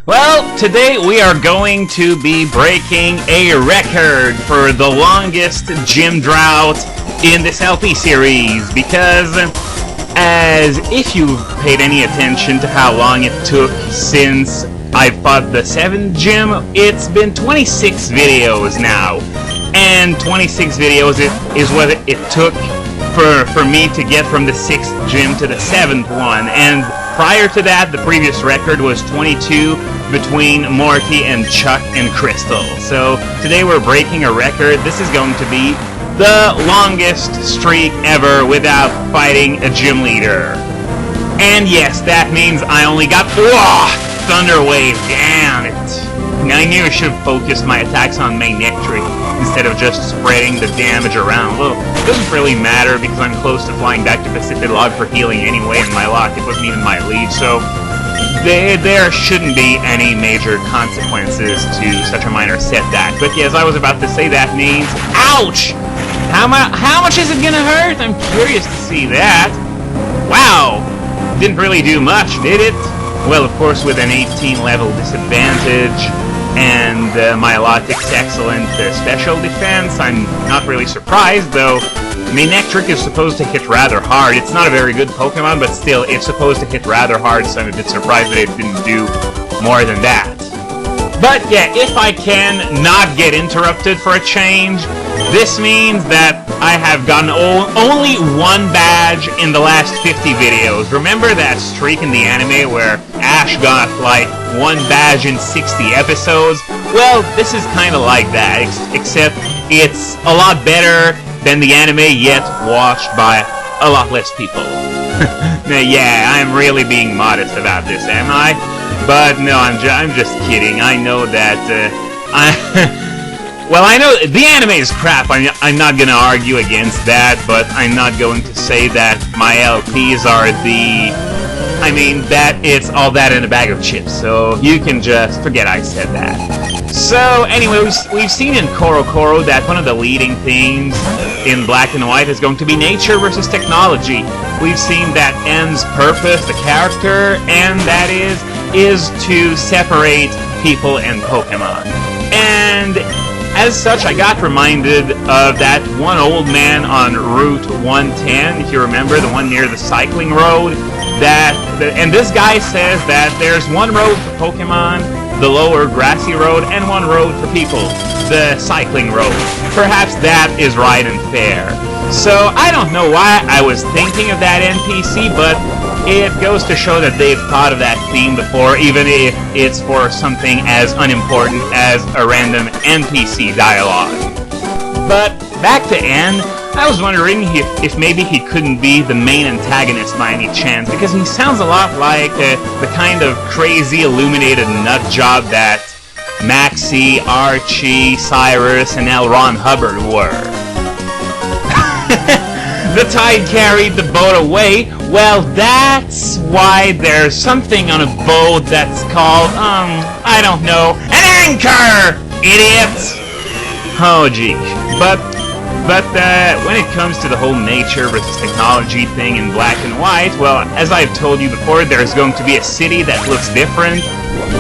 Well, today we are going to be breaking a record for the longest gym drought in this LP series, because as if you've paid any attention to how long it took since I fought the 7th gym, it's been 26 videos now, and 26 videos is what it took for me to get from the 6th gym to the 7th one, and prior to that, the previous record was 22 between Morty and Chuck and Crystal. So today we're breaking a record. This is going to be the longest streak ever without fighting a gym leader. And yes, that means I only got Thunder Wave. Damn it. I knew I should have focused my attacks on Manectric instead of just spreading the damage around. Well, it doesn't really matter because I'm close to flying back to Pacifidlog for healing anyway, and my lock, it wasn't even my lead, so there shouldn't be any major consequences to such a minor setback. But yes, I was about to say that means... Ouch! How much is it gonna hurt? I'm curious to see that. Wow! Didn't really do much, did it? Well, of course, with an 18 level disadvantage and Milotic's excellent special defense, I'm not really surprised, though. Manectric is supposed to hit rather hard. It's not a very good Pokemon, but still, it's supposed to hit rather hard, so I'm a bit surprised that it didn't do more than that. But yeah, if I can not get interrupted for a change, this means that I have gotten only one badge in the last 50 videos. Remember that streak in the anime where Ash got like one badge in 60 episodes? Well, this is kind of like that, except it's a lot better than the anime, yet watched by a lot less people. Yeah, I'm really being modest about this, am I? But no, I'm just kidding. I know that, well, I know the anime is crap. I'm not gonna argue against that, but I'm not going to say that my LPs are that it's all that in a bag of chips, so you can just forget I said that. So, anyway, we've seen in Koro that one of the leading themes in Black and White is going to be nature versus technology. We've seen that N's purpose, the character, and that is to separate people and Pokemon. And as such, I got reminded of that one old man on Route 110, if you remember, the one near the cycling road. And this guy says that there's one road for Pokemon, the lower grassy road, and one road for people, the cycling road. Perhaps that is right and fair. So I don't know why I was thinking of that NPC, but it goes to show that they've thought of that theme before, even if it's for something as unimportant as a random NPC dialogue. But back to N, I was wondering if maybe he couldn't be the main antagonist by any chance, because he sounds a lot like the kind of crazy illuminated nutjob that Maxie, Archie, Cyrus, and L. Ron Hubbard were. The tide carried the boat away. Well, that's why there's something on a boat that's called, I don't know, an anchor, idiot! Oh, gee. But when it comes to the whole nature versus technology thing in Black and White, well, as I've told you before, there's going to be a city that looks different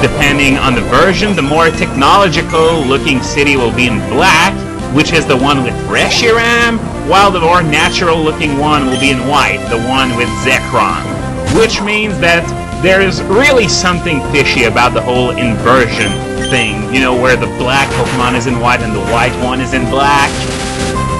depending on the version. The more technological-looking city will be in black, which is the one with Reshiram, while the more natural-looking one will be in white, the one with Zekrom. Which means that there is really something fishy about the whole inversion thing, you know, where the black Pokemon is in white and the white one is in black.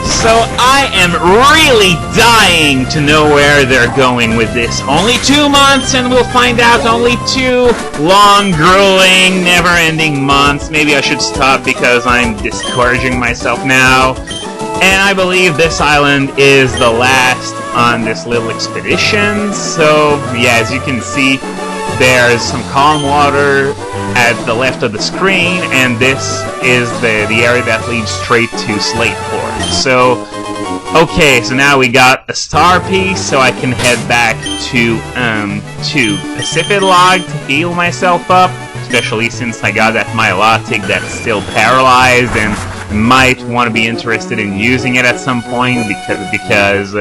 So I am really dying to know where they're going with this. Only 2 months and we'll find out. Only 2 long, grueling, never-ending months. Maybe I should stop because I'm discouraging myself now. And I believe this island is the last on this little expedition. So, yeah, as you can see, there's some calm water at the left of the screen, and this is the area that leads straight to Slateport. So, okay, so now we got a star piece, so I can head back to Pacifidlog to heal myself up, especially since I got that Milotic that's still paralyzed, and might want to be interested in using it at some point because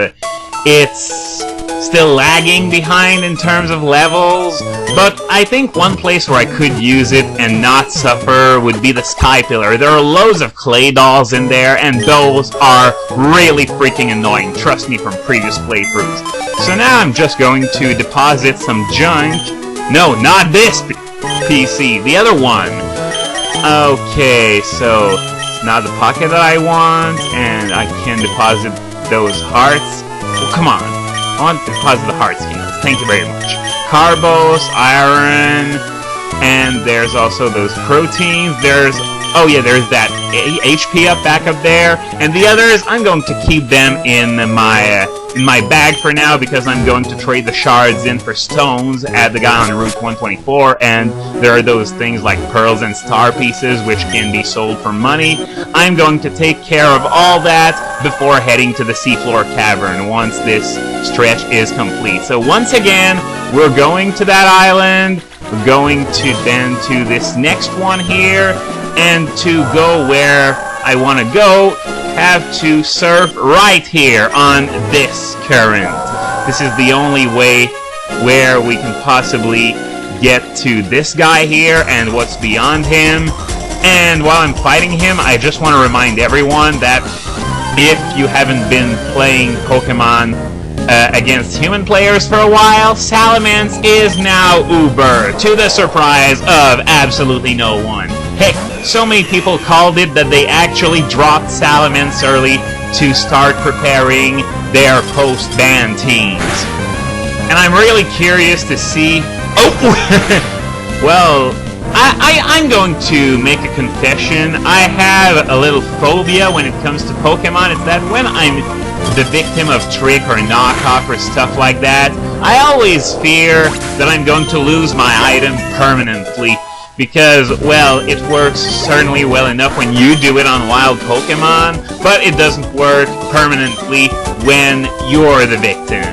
it's still lagging behind in terms of levels, but I think one place where I could use it and not suffer would be the Sky Pillar. There are loads of clay dolls in there, and those are really freaking annoying, trust me from previous playthroughs. So now I'm just going to deposit some junk. No, not this PC, the other one. Okay, so it's not the pocket that I want, and I can deposit those hearts. Well, come on. I want to deposit the heart scales. Thank you very much. Carbos, iron, and there's also those proteins. There's, oh yeah, there's that HP back up there, and the others, I'm going to keep them in my bag for now because I'm going to trade the shards in for stones at the guy on Route 124, and there are those things like pearls and star pieces which can be sold for money. I'm going to take care of all that before heading to the Seafloor Cavern once this stretch is complete. So once again, we're going to that island, we're going to then to this next one here, and to go where I want to go, have to surf right here on this current. This is the only way where we can possibly get to this guy here and what's beyond him. And while I'm fighting him, I just want to remind everyone that if you haven't been playing Pokemon against human players for a while, Salamence is now Uber, to the surprise of absolutely no one. Heck, so many people called it that they actually dropped Salamence early to start preparing their post-ban teams. And I'm really curious to see... Oh! Well, I'm going to make a confession. I have a little phobia when it comes to Pokemon. It's that when I'm the victim of trick or knockoff or stuff like that, I always fear that I'm going to lose my item permanently. Because, well, it works certainly well enough when you do it on wild Pokemon, but it doesn't work permanently when you're the victim.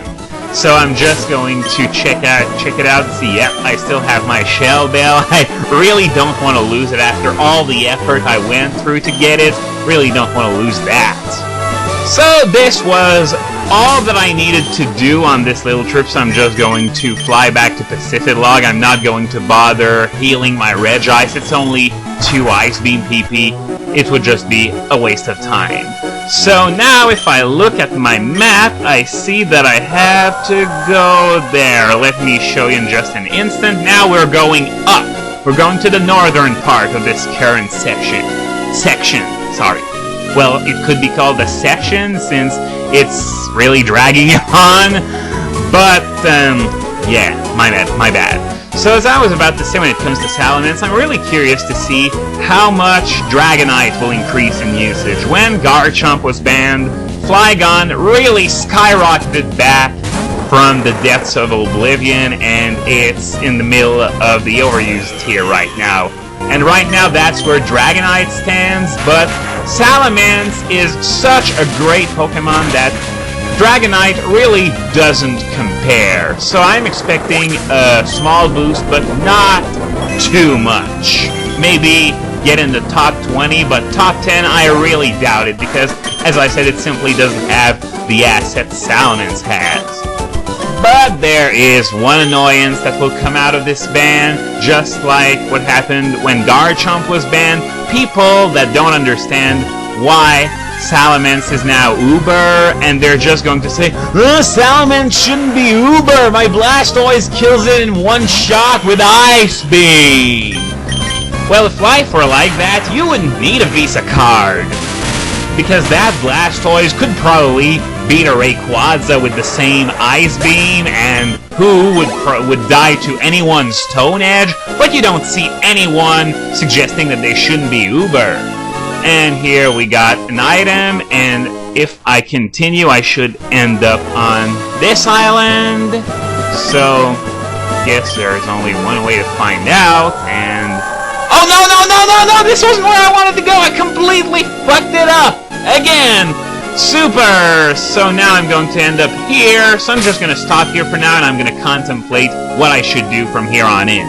So I'm just going to check it out, see, yep, I still have my Shell Bell. I really don't want to lose it after all the effort I went through to get it. Really don't want to lose that. So this was all that I needed to do on this little trip, so I'm just going to fly back to Pacifidlog. I'm not going to bother healing my Regice. It's only 2 Ice Beam PP. It would just be a waste of time. So now if I look at my map, I see that I have to go there. Let me show you in just an instant. Now we're going up. We're going to the northern part of this current section. Sorry. Well, it could be called a section since it's really dragging on, but, yeah, my bad. So as I was about to say, when it comes to Salamence, I'm really curious to see how much Dragonite will increase in usage. When Garchomp was banned, Flygon really skyrocketed back from the depths of oblivion, and it's in the middle of the overused tier right now. And right now, that's where Dragonite stands, but Salamence is such a great Pokemon that Dragonite really doesn't compare. So I'm expecting a small boost, but not too much. Maybe get in the top 20, but top 10 I really doubt it, because, as I said, it simply doesn't have the assets Salamence has. But there is one annoyance that will come out of this ban, just like what happened when Garchomp was banned. People that don't understand why Salamence is now Uber, and they're just going to say, Salamence shouldn't be Uber! My Blastoise kills it in one shot with Ice Beam! Well, if life were like that, you wouldn't need a Visa card. Because that Blastoise could probably beat a Rayquaza with the same Ice Beam, and who would die to anyone's Stone Edge, but you don't see anyone suggesting that they shouldn't be Uber. And here we got an item, and if I continue, I should end up on this island. So, guess there's only one way to find out, and... Oh, no! This wasn't where I wanted to go! I completely fucked it up! Again! Super! So now I'm going to end up here, so I'm just going to stop here for now, and I'm going to contemplate what I should do from here on in.